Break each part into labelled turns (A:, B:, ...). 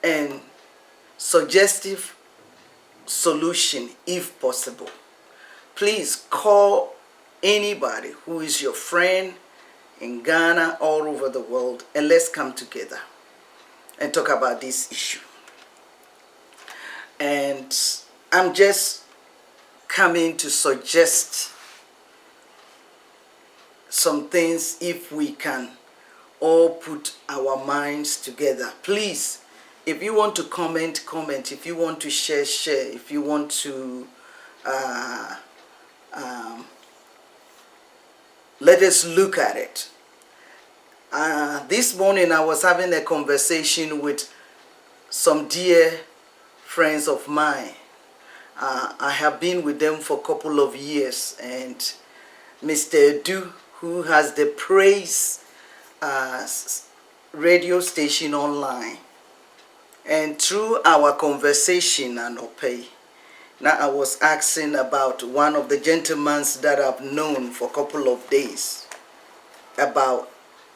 A: and suggestive solution if possible. Please call anybody who is your friend in Ghana, all over the world, and let's come together and talk about this issue. And I'm just coming to suggest some things if we can all put our minds together. Please, if you want to comment, comment. If you want to share, share. If you want to let us look at it. This morning I was having a conversation with some dear friends of mine. I have been with them for a couple of years, and Mr. Edu, who has the Praise radio station online, and through our conversation and Opay, now I was asking about one of the gentlemen that I've known for a couple of days about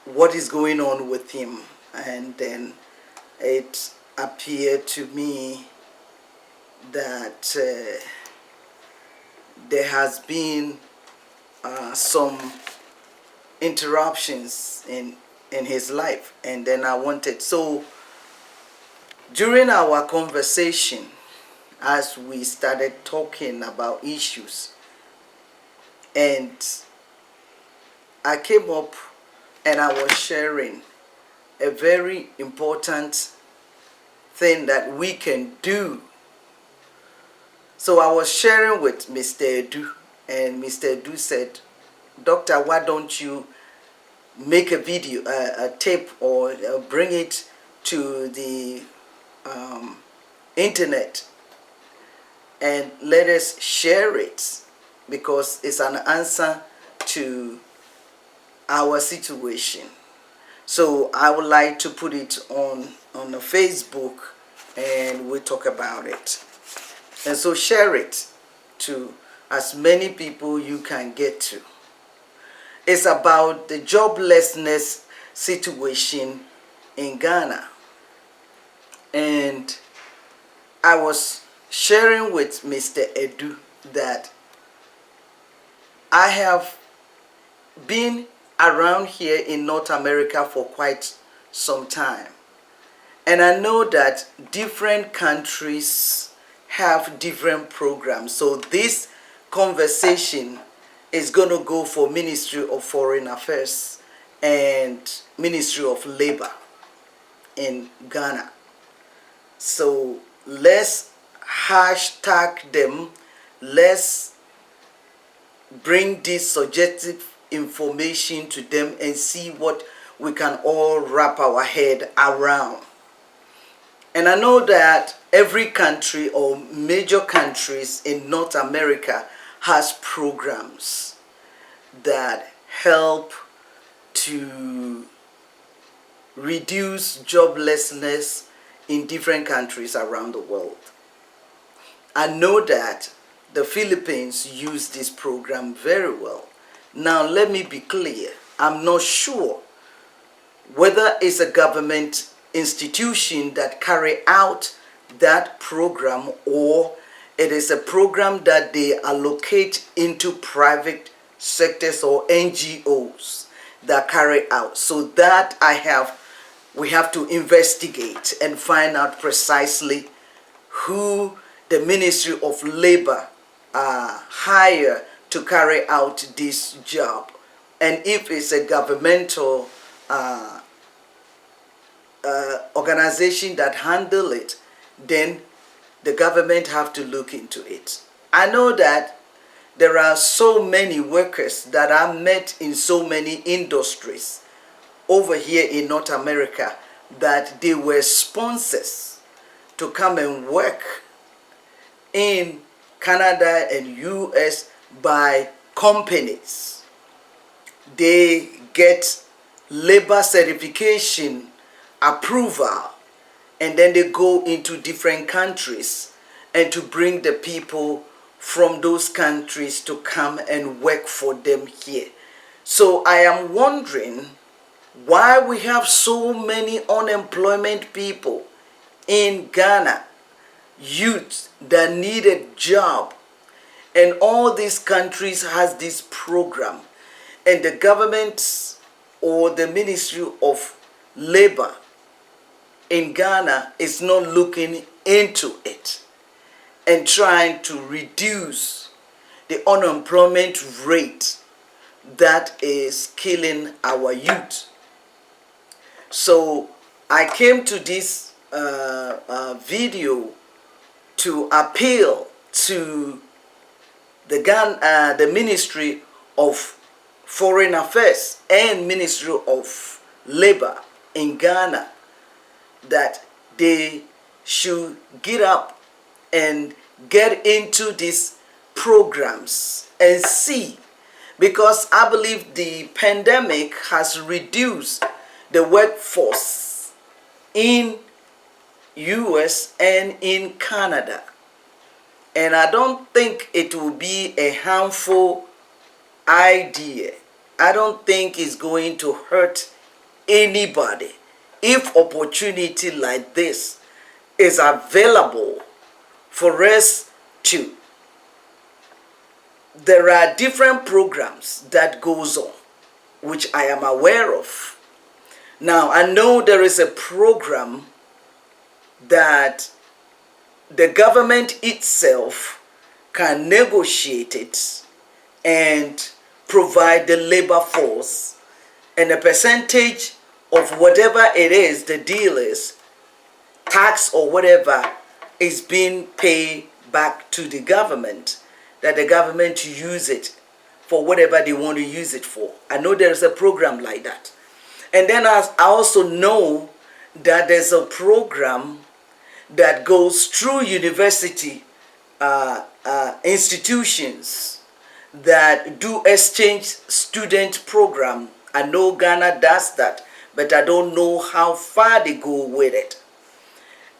A: what is going on with him, and then it appeared to me that there has been some interruptions in his life, and then I wanted, so during our conversation, as we started talking about issues, and I came up and I was sharing a very important thing that we can do. So I was sharing with Mr. Edu, and Mr. Edu said, "Doctor, why don't you make a video, a tape, or bring it to the internet and let us share it, because it's an answer to our situation." So I would like to put it on the Facebook, and we'll talk about it. And so share it to as many people you can get to. It's about the joblessness situation in Ghana. And I was sharing with Mr. Edu that I have been around here in North America for quite some time. And I know that different countries have different programs. So this conversation is going to go for Ministry of Foreign Affairs and Ministry of Labor in Ghana. So let's hashtag them. Let's bring this suggestive information to them and see what we can all wrap our head around. And I know that every country or major countries in North America has programs that help to reduce joblessness in different countries around the world. I know that the Philippines use this program very well. Now let me be clear, I'm not sure whether it's a government institution that carry out that program, or it is a program that they allocate into private sectors or NGOs that carry out. So that we have to investigate and find out precisely who the Ministry of Labor hire to carry out this job, and if it's a governmental organization that handle it, then the government have to look into it. I know that there are so many workers that are met in so many industries over here in North America that they were sponsors to come and work in Canada and US by companies. They get labor certification approval, and then they go into different countries and to bring the people from those countries to come and work for them here. So I am wondering why we have so many unemployment people in Ghana, youth that needed job, and all these countries has this program, and the government or the Ministry of Labor in Ghana is not looking into it and trying to reduce the unemployment rate that is killing our youth. So I came to this video to appeal to the Ministry of Foreign Affairs and Ministry of Labor in Ghana that they should get up and get into these programs and see, because I believe the pandemic has reduced the workforce in US and in Canada, and I don't think it will be a harmful idea. I don't think it's going to hurt anybody if opportunity like this is available for us to. There are different programs that goes on, which I am aware of. Now, I know there is a program that the government itself can negotiate it and provide the labor force, and a percentage of whatever it is, the deal is, tax or whatever, is being paid back to the government, that the government use it for whatever they want to use it for. I know there's a program like that. And then I also know that there's a program that goes through university institutions that do exchange student program. I know Ghana does that, but I don't know how far they go with it.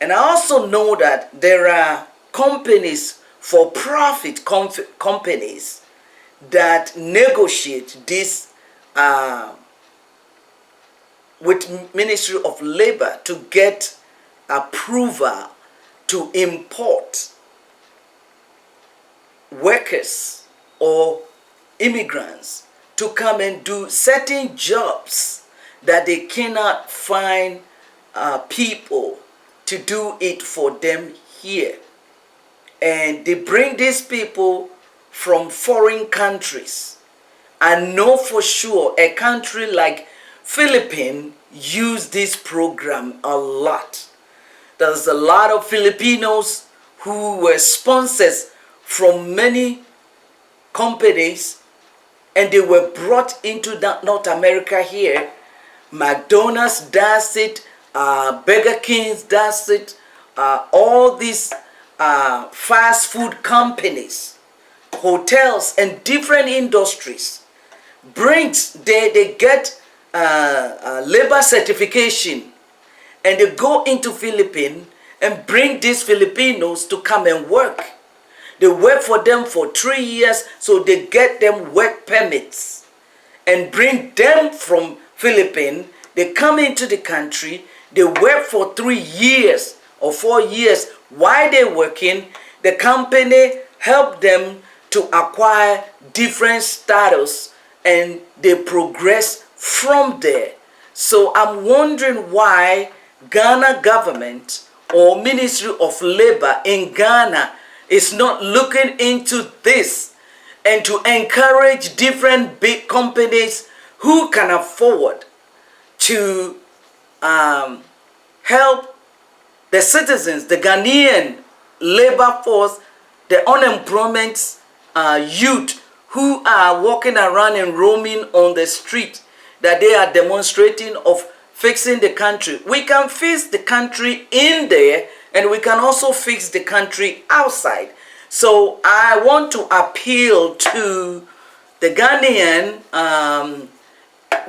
A: And I also know that there are companies, for profit companies, that negotiate this with Ministry of Labor to get approval to import workers or immigrants to come and do certain jobs that they cannot find people to do it for them here. And they bring these people from foreign countries. I know for sure a country like Philippines use this program a lot. There's a lot of Filipinos who were sponsors from many companies, and they were brought into North America here. McDonald's does it, Burger King does it, all these fast food companies, hotels, and different industries they get labor certification, and they go into Philippines and bring these Filipinos to come and work. They work for them for 3 years, so they get them work permits and bring them from Philippines. They come into the country, they work for 3 years or 4 years. While they're working, the company help them to acquire different status, and they progress from there. So I'm wondering why Ghana government or Ministry of Labor in Ghana is not looking into this and to encourage different big companies who can afford to help the citizens, the Ghanaian labor force, the unemployment youth who are walking around and roaming on the street, that they are demonstrating of fixing the country. We can fix the country in there, and we can also fix the country outside. So I want to appeal to the Ghanaian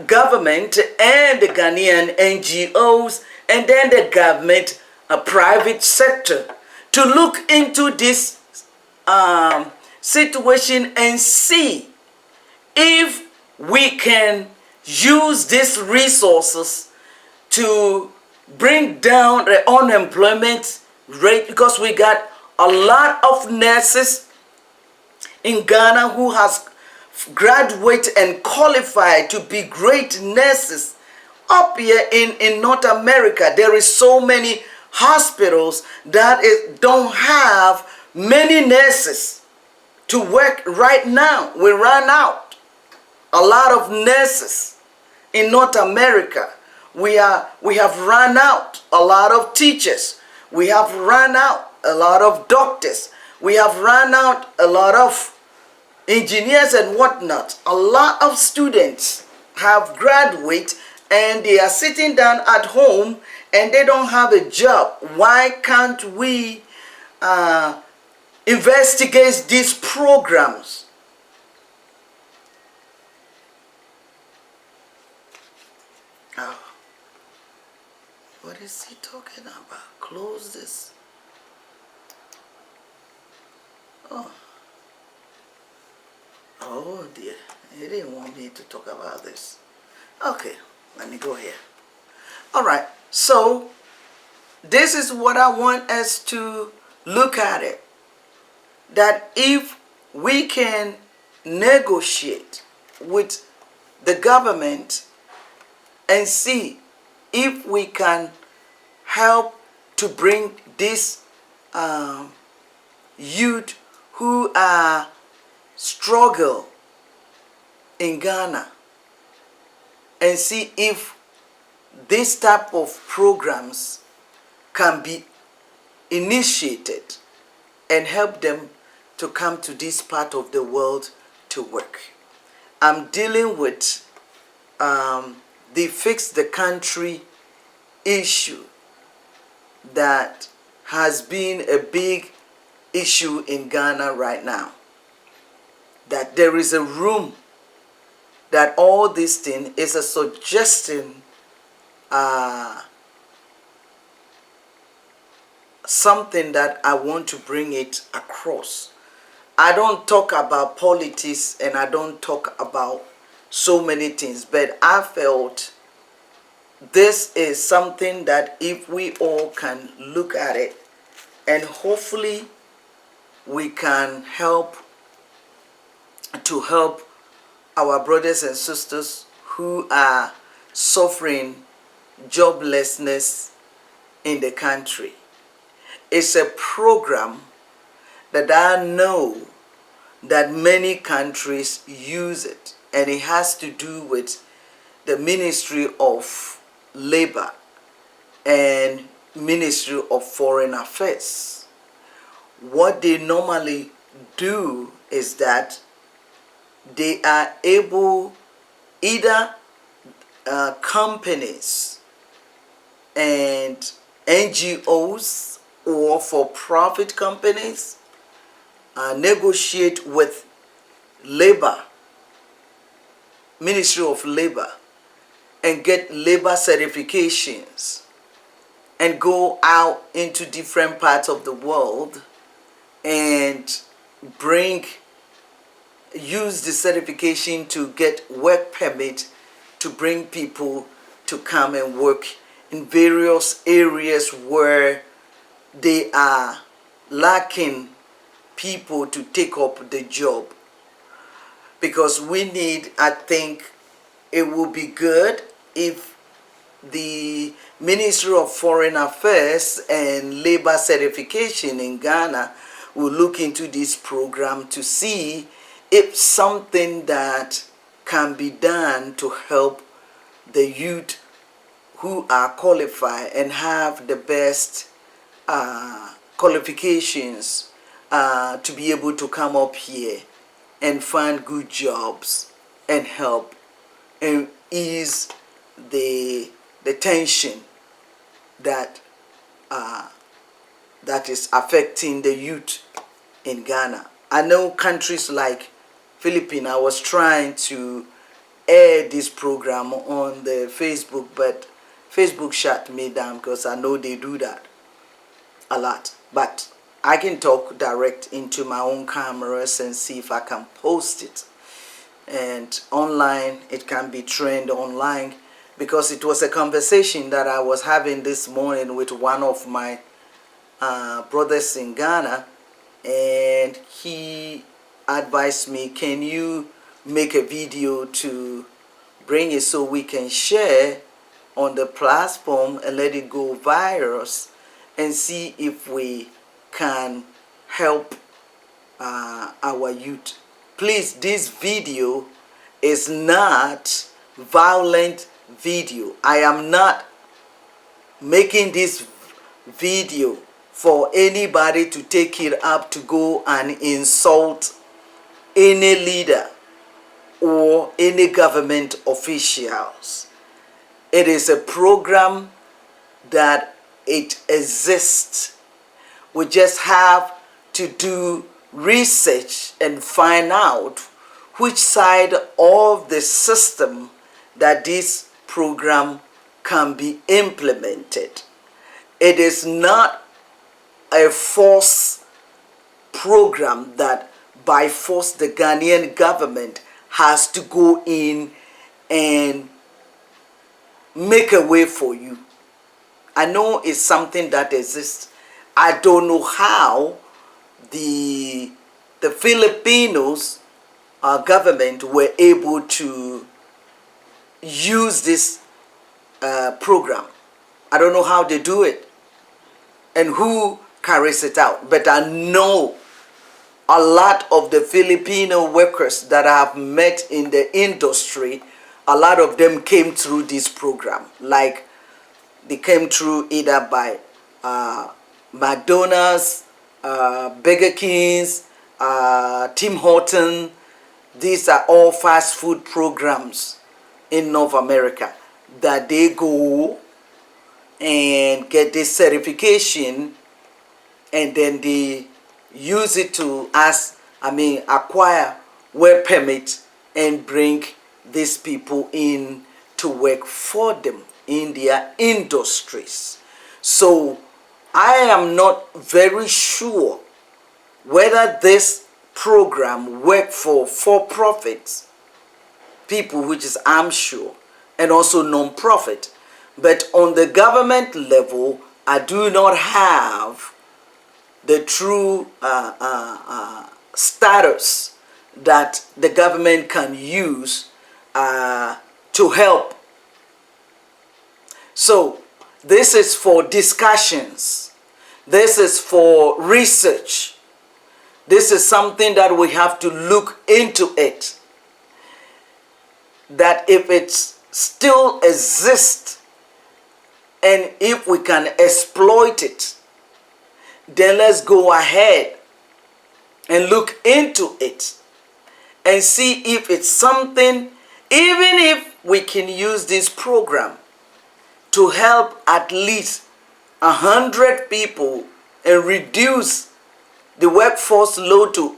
A: government and the Ghanaian NGOs, and then the government, private sector, to look into this situation and see if we can use these resources to bring down the unemployment rate, because we got a lot of nurses in Ghana who has graduated and qualified to be great nurses. Up here in North America, there is so many hospitals that don't have many nurses to work right now. We run out a lot of nurses in North America. We have run out a lot of teachers. We have run out a lot of doctors. We have run out a lot of engineers and whatnot. A lot of students have graduated and they are sitting down at home and they don't have a job. Why can't we investigate these programs? Oh, what is he talking about? Close this. Oh dear, he didn't want me to talk about this. Okay, let me go here. All right, so this is what I want us to look at it. That if we can negotiate with the government and see if we can help to bring this youth who are struggle in Ghana, and see if this type of programs can be initiated and help them to come to this part of the world to work. I'm dealing with the Fix the Country issue that has been a big issue in Ghana right now. That there is a room that all this thing is a suggestion, something that I want to bring it across. I don't talk about politics and I don't talk about so many things, but I felt this is something that if we all can look at it and hopefully we can help our brothers and sisters who are suffering joblessness in the country. It's a program that I know that many countries use it, and it has to do with the Ministry of Labor and Ministry of Foreign Affairs. What they normally do is that they are able, either companies and NGOs or for-profit companies, negotiate with labor, Ministry of Labor, and get labor certifications and go out into different parts of the world and use the certification to get work permit to bring people to come and work in various areas where they are lacking people to take up the job. Because we need, I think it would be good if the Ministry of Foreign Affairs and Labor Certification in Ghana will look into this program to see if something that can be done to help the youth who are qualified and have the best qualifications to be able to come up here and find good jobs and help and ease the tension that is affecting the youth in Ghana. I know countries like Philippines, I was trying to air this program on the Facebook, but Facebook shut me down because I know they do that a lot. But I can talk direct into my own cameras and see if I can post it. And online, it can be trend online. because it was a conversation that I was having this morning with one of my brothers in Ghana, and he advised me, can you make a video to bring it so we can share on the platform and let it go viral and see if we can help our youth. Please, this video is not violent video. I am not making this video for anybody to take it up to go and insult any leader or any government officials. It is a program that it exists. We just have to do research and find out which side of the system that this program can be implemented. It is not a force program that by force the Ghanaian government has to go in and make a way for you. I know it's something that exists. I don't know how the Filipinos government were able to use this program. I don't know how they do it and who carries it out, but I know a lot of the Filipino workers that I have met in the industry, a lot of them came through this program. Like they came through either by McDonald's, Burger King's, Tim Horton. These are all fast food programs in North America that they go and get this certification, and then they use it to acquire work permit and bring these people in to work for them in their industries. So I am not very sure whether this program work for profits people, which is I'm sure, and also non-profit. But on the government level, I do not have the true status that the government can use to help. So this is for discussions. This is for research. This is something that we have to look into it. That if it still exists and if we can exploit it, then let's go ahead and look into it and see if it's something, even if we can use this program to help at least 100 people and reduce the workforce load, to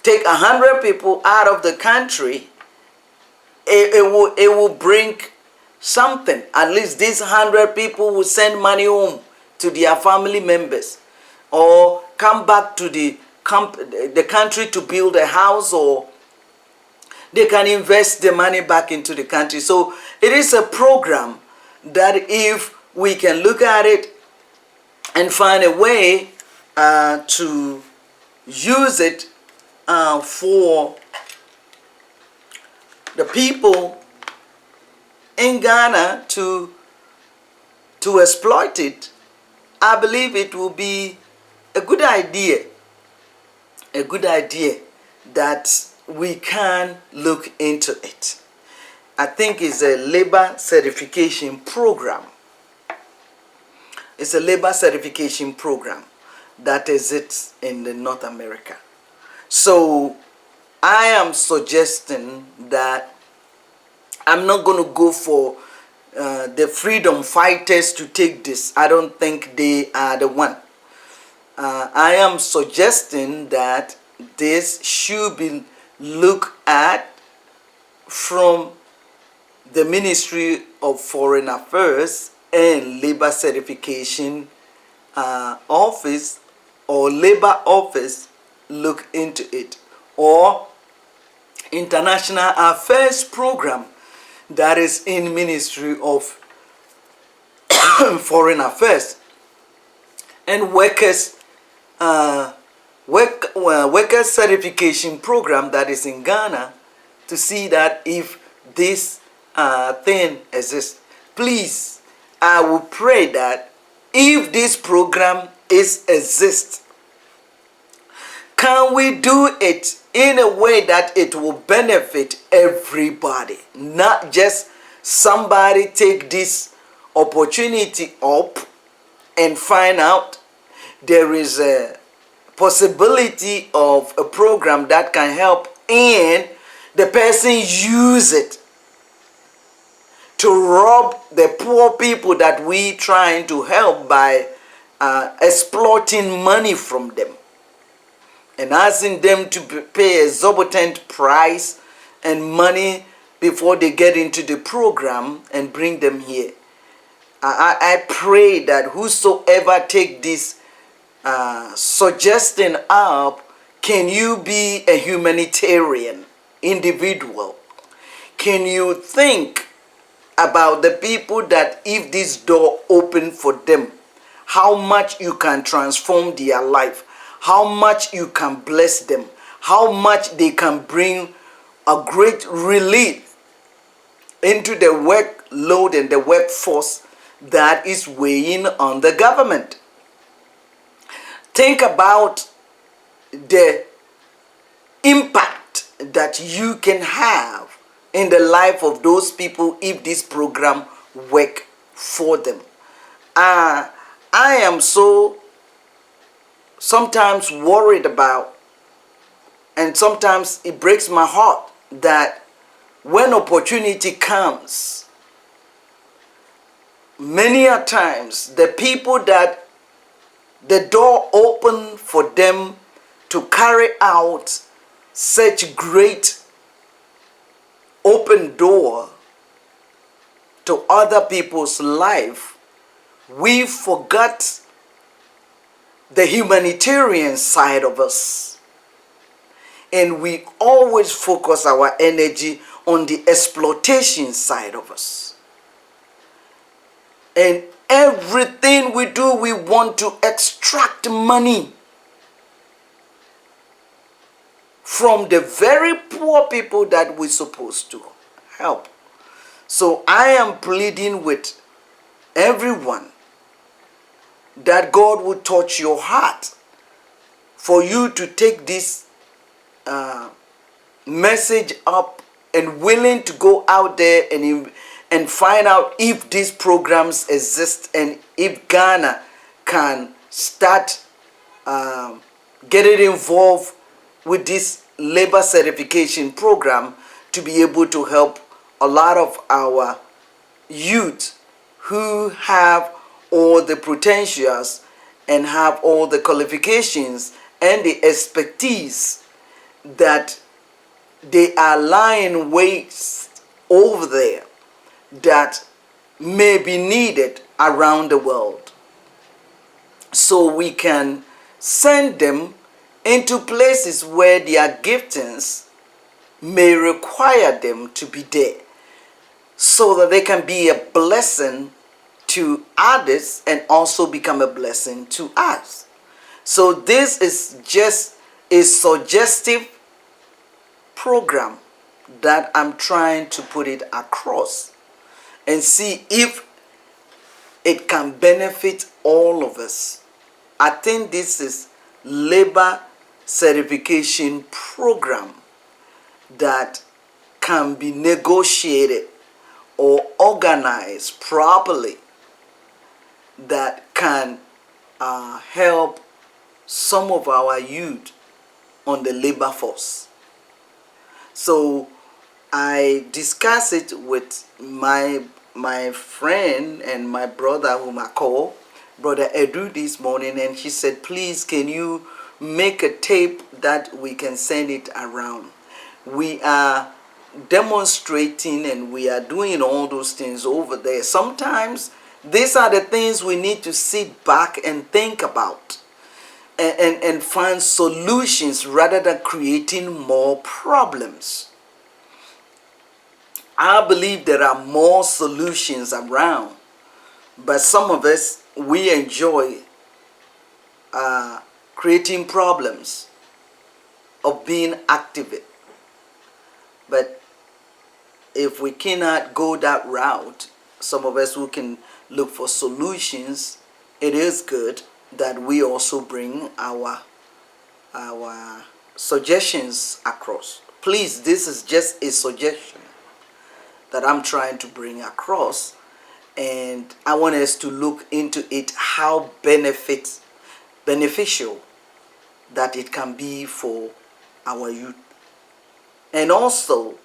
A: take 100 people out of the country, it will bring something. At least these 100 people will send money home to their family members, or come back to the country to build a house, or they can invest the money back into the country. So it is a program that if we can look at it and find a way to use it for the people in Ghana to exploit it, I believe it will be a good idea. A good idea that we can look into it. I think it's a labor certification program. It's a labor certification program that exists in the North America. So I am suggesting that I'm not going to go for the freedom fighters to take this. I don't think they are the one. I am suggesting that this should be looked at from the Ministry of Foreign Affairs and Labor Certification Office, or Labor Office, look into it, or International Affairs Program. that is in Ministry of Foreign Affairs, and workers certification program that is in Ghana, to see that if this thing exists. Please, I will pray that if this program exists, can we do it in a way that it will benefit everybody, not just somebody take this opportunity up and find out there is a possibility of a program that can help, and the person use it to rob the poor people that we trying to help by exploiting money from them and asking them to pay exorbitant price and money before they get into the program and bring them here. I pray that whosoever take this suggestion up, can you be a humanitarian individual? Can you think about the people that if this door open for them, how much you can transform their life, how much you can bless them, how much they can bring a great relief into the workload and the workforce that is weighing on the government. Think about the impact that you can have in the life of those people if this program work for them. I am so sometimes worried about, and sometimes it breaks my heart that when opportunity comes, many a times the people that the door open for them to carry out such great open door to other people's life, we forgot the humanitarian side of us, and we always focus our energy on the exploitation side of us. And everything we do, we want to extract money from the very poor people that we're supposed to help. So I am pleading with everyone that God will touch your heart for you to take this message up and willing to go out there and find out if these programs exist and if Ghana can start getting involved with this labor certification program to be able to help a lot of our youth who have all the potentials and have all the qualifications and the expertise that they are lying waste over there that may be needed around the world, so we can send them into places where their giftings may require them to be there, so that they can be a blessing to others and also become a blessing to us. So this is just a suggestive program that I'm trying to put it across and see if it can benefit all of us. I think this is labor certification program that can be negotiated or organized properly, that can help some of our youth on the labor force. So I discussed it with my friend and my brother, whom I call Brother Edu, this morning, and she said, please, can you make a tape that we can send it around? We are demonstrating and we are doing all those things over there. Sometimes these are the things we need to sit back and think about and find solutions rather than creating more problems. I believe there are more solutions around, but some of us, we enjoy creating problems of being active. But if we cannot go that route, some of us who can look for solutions, it is good that we also bring our suggestions across. Please, this is just a suggestion that I'm trying to bring across, and I want us to look into it, how beneficial that it can be for our youth. And also,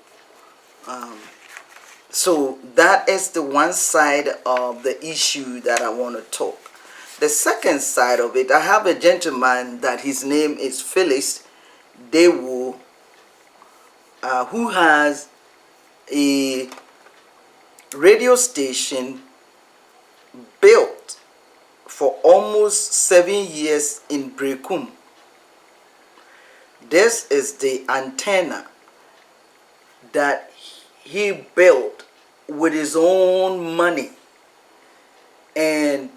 A: so that is the one side of the issue that I want to talk. The second side of it, I have a gentleman that his name is Phyllis Dewo, who has a radio station built for almost 7 years in Brekum. This is the antenna that he built with his own money and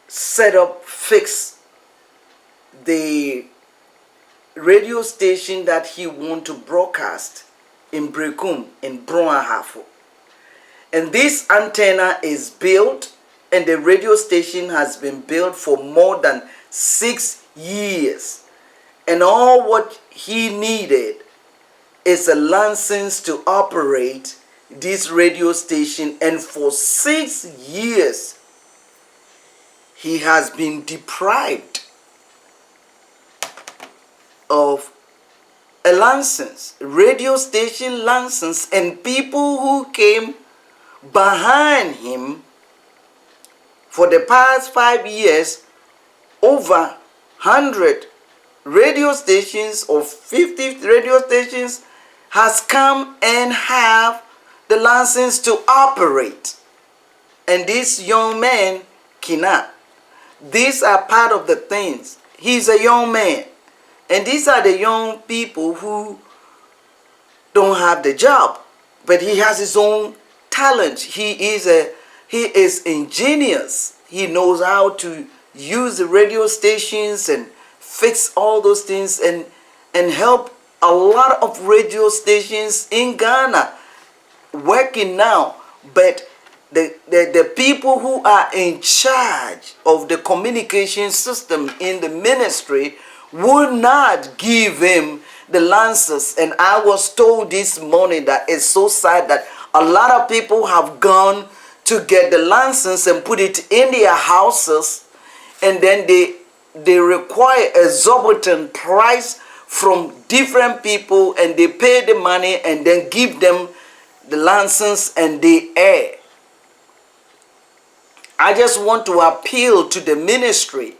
A: fix the radio station that he want to broadcast in Brekum, in Broahafo. And this antenna is built, and the radio station has been built for more than 6 years. And all what he needed is a license to operate this radio station. And for 6 years, he has been deprived of a license, radio station license. And people who came behind him for the past 5 years, over 100 radio stations or 50 radio stations has come and have the license to operate. And this young man cannot. These are part of the things. He's a young man. And these are the young people who don't have the job, but he has his own talent. He is ingenious. He knows how to use the radio stations and fix all those things and help a lot of radio stations in Ghana working now. But the people who are in charge of the communication system in the ministry would not give him the licenses. And I was told this morning that it's so sad that a lot of people have gone to get the license and put it in their houses, and then they require a exorbitant price from different people, and they pay the money and then give them the license and they air. I just want to appeal to the ministry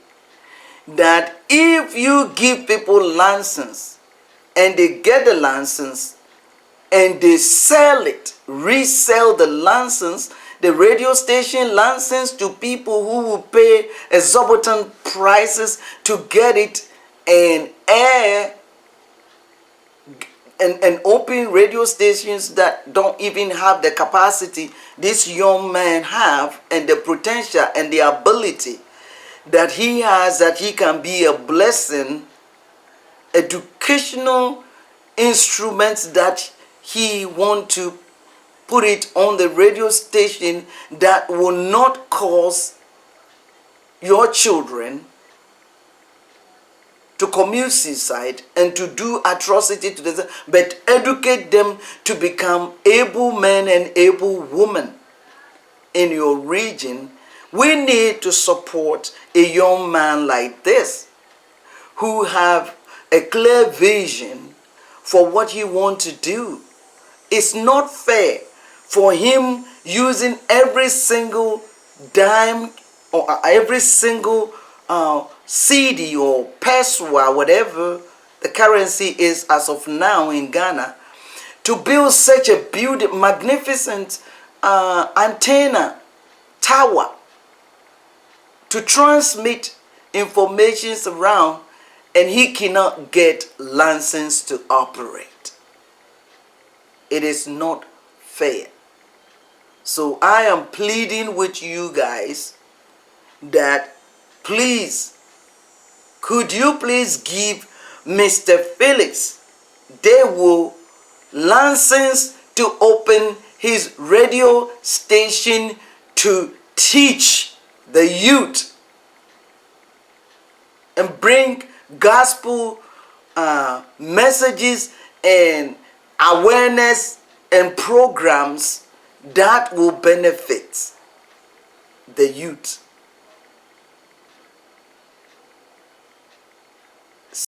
A: that if you give people license and they get the license and they sell it, resell the license, the radio station license, to people who will pay exorbitant prices to get it and air and open radio stations that don't even have the capacity this young man have, and the potential and the ability that he has, that he can be a blessing, educational instruments that he want to put it on the radio station that will not cause your children to commit suicide and to do atrocity to them, but educate them to become able men and able women in your region. We need to support a young man like this who have a clear vision for what he wants to do. It's not fair for him using every single dime or every single CD or peso or whatever the currency is as of now in Ghana to build such a magnificent antenna tower to transmit information around, and he cannot get license to operate. It is not fair. So I am pleading with you guys that please, could you please give Mr. Felix Dewo license to open his radio station to teach the youth and bring gospel messages and awareness and programs that will benefit the youth.